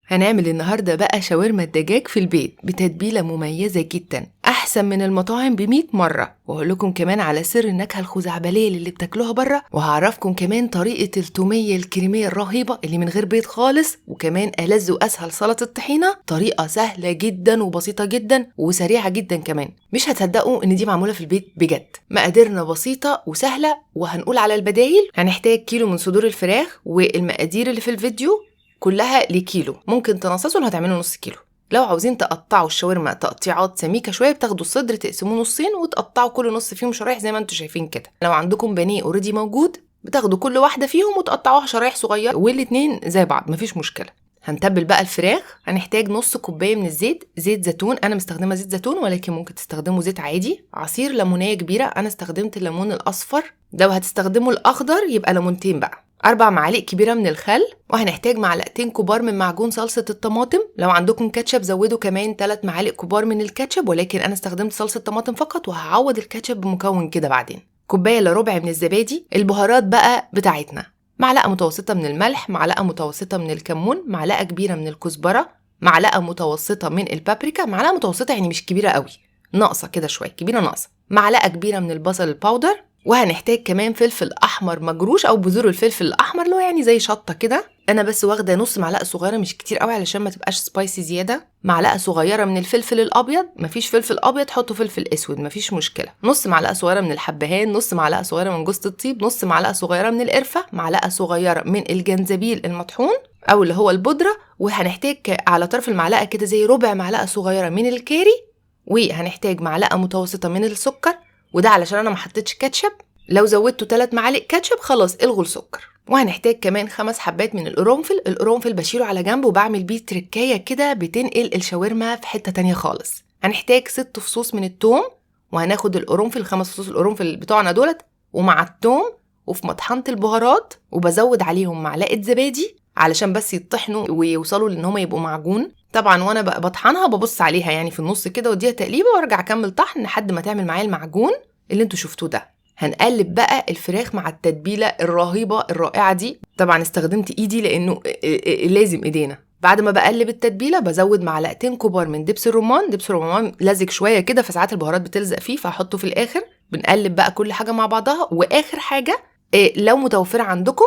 هنعمل النهاردة بقى شاورما الدجاج في البيت بتتبيلة مميزة جدا، أحسن من المطاعم ب100 مرة. وهقول لكم كمان على سر النكهة الخزعبلية اللي بتاكلوها بره، وهعرفكم كمان طريقة التومية الكريمية الرهيبة اللي من غير بيض خالص، وكمان ألذ وأسهل سلطة الطحينة، طريقة سهلة جدا وبسيطة جدا وسريعة جدا كمان. مش هتصدقوا إن دي معمولة في البيت بجد. مقاديرنا بسيطة وسهلة، وهنقول على البدايل. هنحتاج كيلو من صدور الفراخ، والمقادير اللي في الفيديو كلها لكيلو، ممكن تنصصوا هتعملوا نص كيلو. لو عاوزين تقطعوا الشاورما تقطيعات سميكه شويه، بتاخدوا الصدر تقسموه نصين وتقطعوا كل نص فيهم شرايح زي ما انتم شايفين كده. لو عندكم بانيه اوريدي موجود، بتاخدوا كل واحده فيهم وتقطعوها شرايح صغيره، والاتنين زي بعض مفيش مشكله. هنتبل بقى الفراخ. هنحتاج نص كوبايه من الزيت، زيت زيتون، انا مستخدمه زيت زيتون ولكن ممكن تستخدموا زيت عادي. عصير ليمونيه كبيره، انا استخدمت الليمون الاصفر. لو هتستخدموا الاخضر يبقى ليمونتين بقى. 4 معالق كبيرة من الخل، وهنحتاج معلقتين كبار من معجون صلصة الطماطم. لو عندكم كاتشب زودوا كمان 3 معالق كبار من الكاتشب، ولكن أنا استخدمت صلصة طماطم فقط، وهعوض الكاتشب بمكون كده بعدين. كوباية إلا ربع من الزبادي. البهارات بقى بتاعتنا: معلقة متوسطة من الملح، معلقة متوسطة من الكمون، معلقة كبيرة من الكزبرة، معلقة متوسطة من البابريكا. معلقة متوسطة يعني مش كبيرة قوي، ناقصة كده شوية، كبيرة ناقصة. معلقة كبيرة من البصل الباودر. وهنحتاج كمان فلفل احمر مجروش او بذور الفلفل الاحمر، اللي هو يعني زي شطه كده. انا بس واخده نص معلقه صغيره، مش كتير قوي علشان ما تبقاش سبايسي زياده. معلقه صغيره من الفلفل الابيض، مفيش فلفل ابيض حطوا فلفل اسود مفيش مشكله. نص معلقه صغيره من الحبهان، نص معلقه صغيره من جوز الطيب، نص معلقه صغيره من القرفه، معلقه صغيره من الجنزبيل المطحون او اللي هو البودره. وهنحتاج على طرف المعلقه كده زي ربع معلقه صغيره من الكاري. وهنحتاج معلقه متوسطه من السكر، وده علشان انا ما حطيتش كاتشب. لو زودتوا 3 معالق كاتشب خلاص الغوا السكر. وهنحتاج كمان 5 حبات من القرنفل. القرنفل بشيله على جنب وبعمل بيه تركايه كده بتنقل الشاورما في حته تانية خالص. هنحتاج 6 فصوص من الثوم، وهناخد القرنفل 5 فصوص القرنفل بتوعنا دولت ومع الثوم وفي مطحنه البهارات، وبزود عليهم معلقه زبادي علشان بس يطحنوا ويوصلوا لان هم يبقوا معجون. طبعا وانا بقى بطحنها ببص عليها يعني في النص كده واديها تقليبه، وارجع اكمل طحن لحد ما تعمل معايا المعجون اللي انتوا شفتوه ده. هنقلب بقى الفراخ مع التتبيله الرهيبه الرائعه دي. طبعا استخدمت ايدي لانه لازم ايدينا. بعد ما بقلب التتبيله بزود معلقتين كبار من دبس الرمان. دبس الرمان لزج شويه كده، فساعات البهارات بتلزق فيه فهحطه في الاخر. بنقلب بقى كل حاجه مع بعضها. واخر حاجه لو متوفره عندكم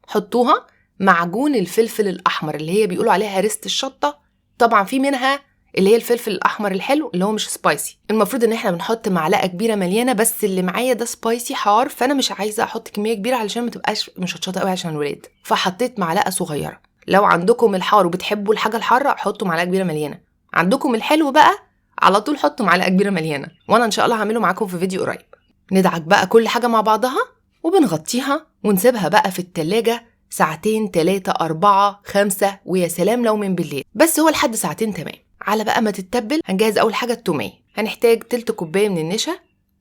حطوها معجون الفلفل الاحمر اللي هي بيقولوا عليها ريست الشطه. طبعا في منها اللي هي الفلفل الاحمر الحلو اللي هو مش سبايسي. المفروض ان احنا بنحط معلقه كبيره مليانه، بس اللي معايا ده سبايسي حار، فانا مش عايزه احط كميه كبيره علشان ما تبقاش مشطشطه قوي عشان الولاد، فحطيت معلقه صغيره. لو عندكم الحار وبتحبوا الحاجه الحاره حطوا معلقه كبيره مليانه. عندكم الحلو بقى على طول حطوا معلقه كبيره مليانه. وانا ان شاء الله هعمله معاكم في فيديو قريب. ندعك بقى كل حاجه مع بعضها وبنغطيها ونسيبها بقى في التلاجة ساعتين 3 4 5، ويا سلام لو من بالليل، بس هو لحد ساعتين تمام. على بقى ما تتبل هنجهز اول حاجه التوميه. هنحتاج تلت كوبايه من النشا،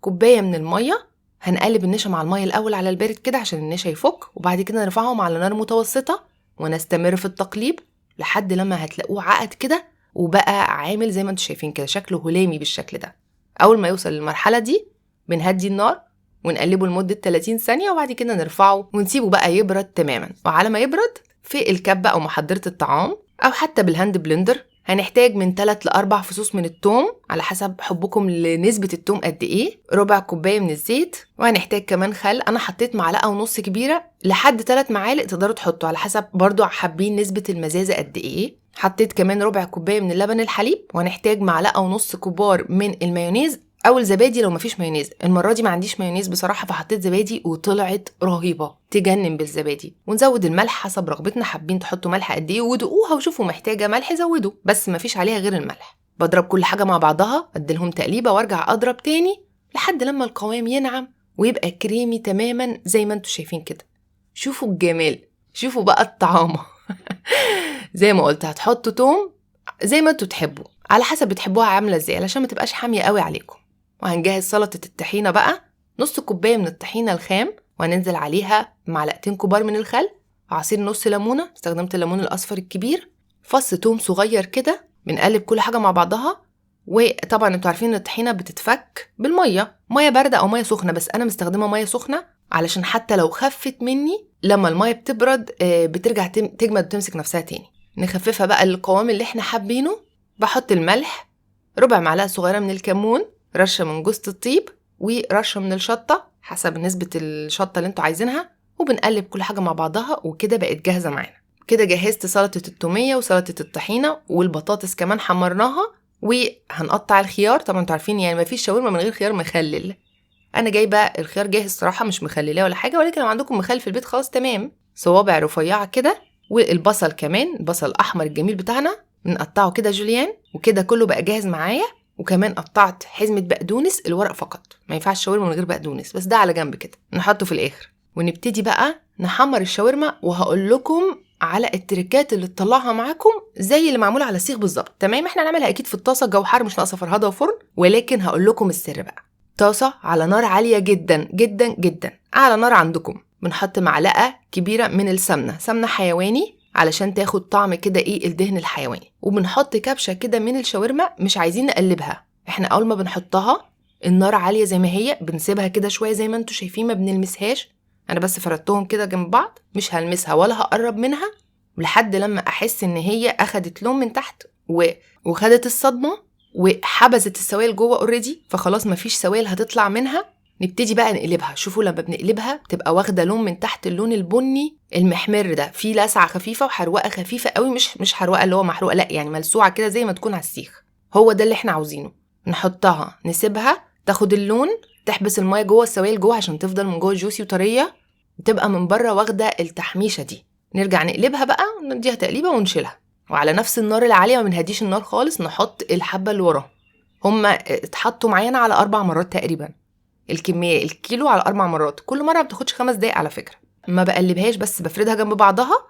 كوبايه من الميه. هنقلب النشا مع الميه الاول على البارد كده عشان النشا يفك، وبعد كده نرفعهم على نار متوسطه ونستمر في التقليب لحد لما هتلاقوه عقد كده وبقى عامل زي ما انتم شايفين كده، شكله هلامي بالشكل ده. اول ما يوصل للمرحله دي بنهدي النار ونقلبه لمده 30 ثانيه، وبعد كده نرفعه ونسيبه بقى يبرد تماما. وعلى ما يبرد في الكبه او محضره الطعام او حتى بالهاند بلندر هنحتاج من 3 ل 4 فصوص من الثوم على حسب حبكم لنسبة الثوم قد ايه، ربع كوباية من الزيت. وهنحتاج كمان خل، انا حطيت معلقة ونص كبيرة لحد 3 معالق، تقدروا تحطوا على حسب برضو حابين نسبة المزازة قد ايه. حطيت كمان ربع كوباية من اللبن الحليب. وهنحتاج معلقة ونص كبار من المايونيز او الزبادي لو مفيش مايونيز. المره دي ما عنديش مايونيز بصراحه فحطيت زبادي وطلعت رهيبه تجنن بالزبادي. ونزود الملح حسب رغبتنا، حابين تحطوا ملح قد ايه ودوقوها وشوفوا محتاجه ملح زودوا، بس مفيش عليها غير الملح. بضرب كل حاجه مع بعضها، اديلهم تقليبه وارجع اضرب تاني لحد لما القوام ينعم ويبقى كريمي تماما زي ما انتم شايفين كده. شوفوا الجمال، شوفوا بقى الطعامه. زي ما قلت هتحطوا توم زي ما انتوا تحبوا، على حسب بتحبوها عامله ازاي علشان ما تبقاش حاميه قوي عليكم. وهنجهز سلطة الطحينة بقى. نص كوباية من الطحينة الخام، وهننزل عليها معلقتين كبار من الخل، عصير نص ليمونة، استخدمت الليمون الأصفر الكبير، فص توم صغير كده. بنقلب كل حاجة مع بعضها. وطبعا انتوا عارفين ان الطحينة بتتفك بالمية، مية باردة أو مية سخنة، بس أنا مستخدمة مية سخنة علشان حتى لو خفت مني لما المية بتبرد بترجع تجمد وتمسك نفسها تاني. نخففها بقى القوام اللي احنا حابينه. بحط الملح، ربع معلقة صغيرة من الكمون، رشة من جوز الطيب، ورشة من الشطة حسب نسبة الشطة اللي انتوا عايزينها، وبنقلب كل حاجة مع بعضها. وكده بقت جاهزة معانا. كده جهزت سلطة التومية وسلطة الطحينة والبطاطس كمان حمرناها. وهنقطع الخيار. طبعا انتوا عارفين يعني مفيش شاورما من غير خيار مخلل. انا جايبه الخيار جاهز صراحه، مش مخللاه ولا حاجه، ولكن لو عندكم مخلل في البيت خلاص تمام. صوابع رفيعه كده. والبصل كمان، البصل الاحمر الجميل بتاعنا بنقطعه كده جوليان. وكده كله بقى جاهز معايا. وكمان قطعت حزمه بقدونس الورق فقط، ما ينفعش شاورما من غير بقدونس، بس ده على جنب كده نحطه في الاخر. ونبتدي بقى نحمر الشاورما، وهقول لكم على التركات اللي تطلعها معاكم زي اللي معموله على السيخ بالظبط. تمام، احنا هنعملها اكيد في الطاسه، جو حار مش ناقصه فرهده وفرن، ولكن هقول لكم السر بقى. طاسه على نار عاليه جدا جدا جدا، اعلى نار عندكم. بنحط معلقه كبيره من السمنه، سمنه حيواني علشان تاخد طعم كده ايه الدهن الحيواني. وبنحط كبشه كده من الشاورما، مش عايزين نقلبها. احنا اول ما بنحطها النار عاليه زي ما هي، بنسيبها كده شويه زي ما انتوا شايفين، ما بنلمسهاش. انا بس فردتهم كده جنب بعض، مش هلمسها ولا هقرب منها لحد لما احس ان هي اخدت لون من تحت وخدت الصدمه وحبزت السوائل جوه اوريدي، فخلاص مفيش سوائل هتطلع منها. نبتدي بقى نقلبها. شوفوا لما بنقلبها بتبقى واخده لون من تحت، اللون البني المحمر ده، فيه لسعه خفيفه وحروقه خفيفه قوي، مش حروقه اللي هو محروقه، لا يعني ملسوعه كده زي ما تكون على السيخ. هو ده اللي احنا عاوزينه. نحطها نسيبها تاخد اللون، تحبس الميه جوه السوائل جوه عشان تفضل من جوه جوسي وطريه، تبقى من بره واخده التحميشه دي. نرجع نقلبها بقى، نديها تقليبه ونشيلها. وعلى نفس النار العاليه، ما بنهديش النار خالص، نحط الحبه اللي وراها. هما اتحطوا معانا على 4 مرات تقريبا، الكميه الكيلو على 4 مرات، كل مره ما بتاخدش 5 دقايق على فكره. ما بقلبهاش، بس بفردها جنب بعضها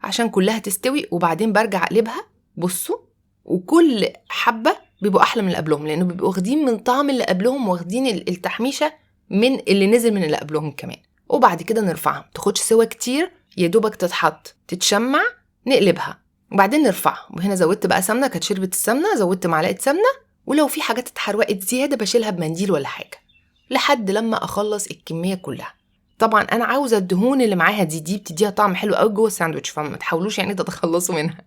عشان كلها تستوي، وبعدين برجع اقلبها. بصوا، وكل حبه بيبقوا احلى من اللي قبلهم، لانه بيبقوا واخدين من طعم اللي قبلهم، واخدين التحميشه من اللي نزل من اللي قبلهم كمان. وبعد كده نرفعها، تاخدش سوا كتير، يا دوبك تتحط تتشمع، نقلبها وبعدين نرفعها. وهنا زودت بقى سمنه، كانت شربت السمنه، زودت معلقه سمنه. ولو في حاجات اتحرقت زياده بشيلها بمنديل ولا حاجه لحد لما اخلص الكميه كلها. طبعا انا عاوزه الدهون اللي معاها دي بتديها طعم حلو قوي جوه الساندوتش، فما تحاولوش يعني تتخلصوا منها.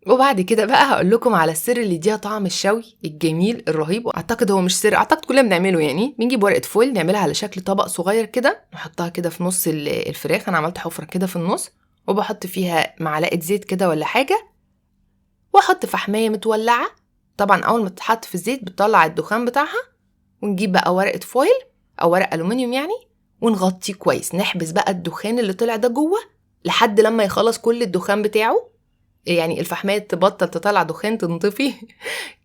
وبعد كده بقى هقول لكم على السر اللي يديها طعم الشوي الجميل الرهيب. واعتقد هو مش سر، اعتقد كلنا بنعمله يعني. بنجيب ورقه فويل نعملها على شكل طبق صغير كده، نحطها كده في نص الفراخ. انا عملت حفره كده في النص، وبحط فيها معلقه زيت كده ولا حاجه، واحط فحمايه متولعه. طبعا اول ما تتحط في الزيت بتطلع الدخان بتاعها. ونجيب بقى ورقه فويل او ورق الومنيوم يعني، ونغطيه كويس، نحبس بقى الدخان اللي طلع ده جوه لحد لما يخلص كل الدخان بتاعه، يعني الفحمايه تبطل تطلع دخان، تنطفي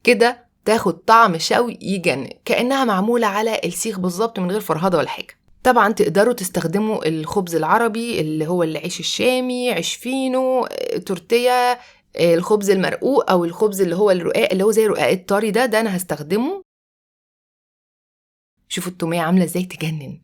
كده، تاخد طعم شوي يجنن، كأنها معمولة على السيخ بالظبط من غير فرهدة ولا حاجة. طبعا تقدروا تستخدموا الخبز العربي اللي هو العيش الشامي، عيش فينو، تورتيه، الخبز المرقوق، او الخبز اللي هو الرقاق اللي هو زي رقاق الطري ده انا هستخدمه. شوفوا التومية عاملة ازاي تجنن.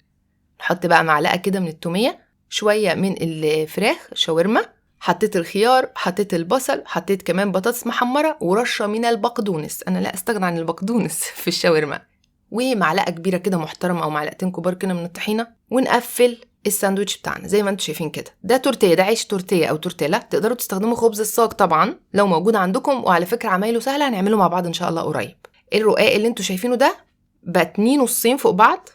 نحط بقى معلقة كده من التومية، شوية من الفراخ شاورما، حطيت الخيار، حطيت البصل، حطيت كمان بطاطس محمرة، ورشة من البقدونس. أنا لا أستغنى عن البقدونس في الشاورما. ومعلقة كبيرة كده محترمة أو معلقتين كبار كده من الطحينة. ونقفل الساندويتش بتاعنا زي ما انتوا شايفين كده. ده تورتيه، ده عيش تورتيه أو تورتيلا. تقدروا تستخدموا خبز الصاج طبعا لو موجود عندكم، وعلى فكرة عمايله سهلة، هنعمله مع بعض إن شاء الله قريب. الرقاق اللي انتوا شايفينه ده بتنيه نصين فوق بعض،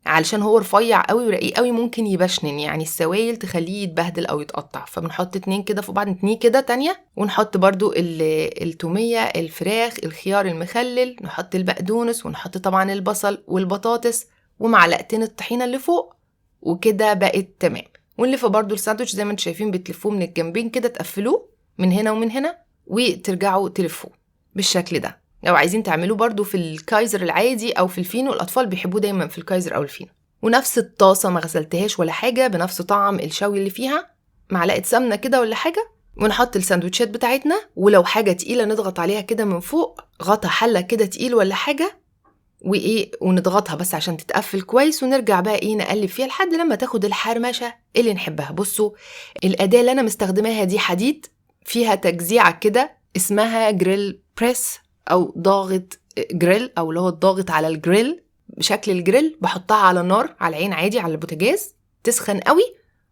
علشان هو رفيع قوي ورقيق قوي، ممكن يبشنن يعني السوائل تخليه يتبهدل او يتقطع. فبنحط 2 كده فوق بعض، 2 كده تانية. ونحط برضو التومية، الفراخ، الخيار المخلل، نحط البقدونس، ونحط طبعا البصل والبطاطس، ومعلقتين الطحينة اللي فوق. وكده بقت تمام. ونلف برضو الساندوتش زي ما انتم شايفين، بتلفوه من الجنبين كده، تقفلوه من هنا ومن هنا، وترجعوا تلفوه بالشكل ده. لو عايزين تعملوه برضو في الكايزر العادي او في الفينو، الاطفال بيحبوه دايما في الكايزر او الفينو. ونفس الطاسه ما غسلتهاش ولا حاجه، بنفس طعم الشوي اللي فيها، معلقه سمنه كده ولا حاجه. ونحط الساندوتشات بتاعتنا، ولو حاجه تقيله نضغط عليها كده من فوق، غطا حله كده تقيل ولا حاجه، ونضغطها بس عشان تتقفل كويس. ونرجع بقى نقلب فيها لحد لما تاخد الحرمشه اللي نحبها. بصوا الاداه اللي انا مستخدماها دي حديد، فيها تجزيعه كده اسمها جريل بريس او ضاغط جريل، او اللي هو الضاغط على الجريل بشكل الجريل. بحطها على النار على العين عادي على البوتاجاز، تسخن قوي،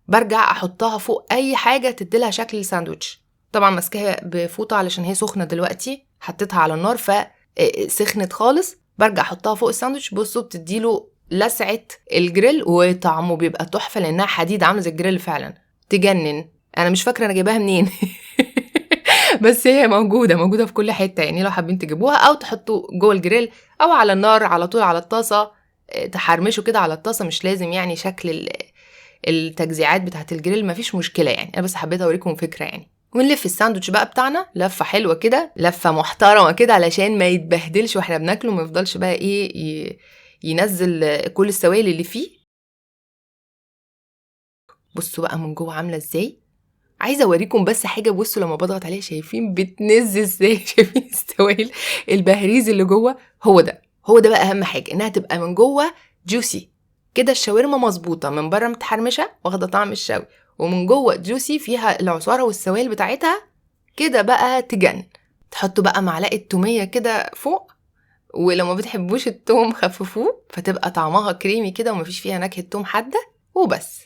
برجع احطها فوق اي حاجه تديلها شكل الساندوتش، طبعا ماسكاها بفوطه علشان هي سخنه دلوقتي، حطيتها على النار فسخنت خالص. برجع احطها فوق الساندوتش. بصوا بتديله لسعه الجريل وطعمه بيبقى تحفه لانها حديد عامله زي الجريل فعلا، تجنن. انا مش فاكره انا جايباها منين بس هي موجوده في كل حته يعني، لو حابين تجيبوها او تحطوا جوه الجريل او على النار على طول على الطاسه، تحرمشوا كده على الطاسه. مش لازم يعني شكل التجزيعات بتاعت الجريل، مفيش مشكله يعني، انا بس حبيت اوريكم فكره يعني. ونلف الساندوتش بقى بتاعنا لفه حلوه كده، لفه محترمه كده علشان ما يتبهدلش واحنا بناكله، ما يفضلش بقى ايه ينزل كل السوائل اللي فيه. بصوا بقى من جوه عامله ازاي. عايزه اوريكم بس حاجه، بصوا لما بضغط عليها شايفين بتنزل ازاي شايفين السوائل البهريز اللي جوه. هو ده بقى اهم حاجه، انها تبقى من جوه جوسي كده. الشاورما مظبوطه من بره متحرمشه واخده طعم الشوي، ومن جوه جوسي فيها العصاره والسوائل بتاعتها كده بقى تجن. تحطوا بقى معلقه توميه كده فوق، ولو ما بتحبوش التوم خففوه فتبقى طعمها كريمي كده ومفيش فيها نكهه توم حاده وبس.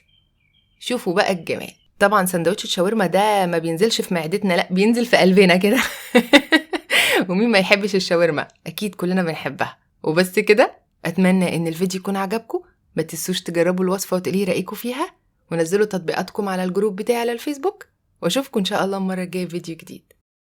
شوفوا بقى الجمال. طبعا سندوتش الشاورما ده ما بينزلش في معدتنا، لا بينزل في قلبنا كده ومين ما يحبش الشاورما، اكيد كلنا بنحبها. وبس كده، اتمنى ان الفيديو يكون عجبكم. ما تنسوش تجربوا الوصفه وتقولي رايكم فيها، ونزلوا تطبيقاتكم على الجروب بتاعي على الفيسبوك، واشوفكم ان شاء الله المره الجايه في فيديو جديد.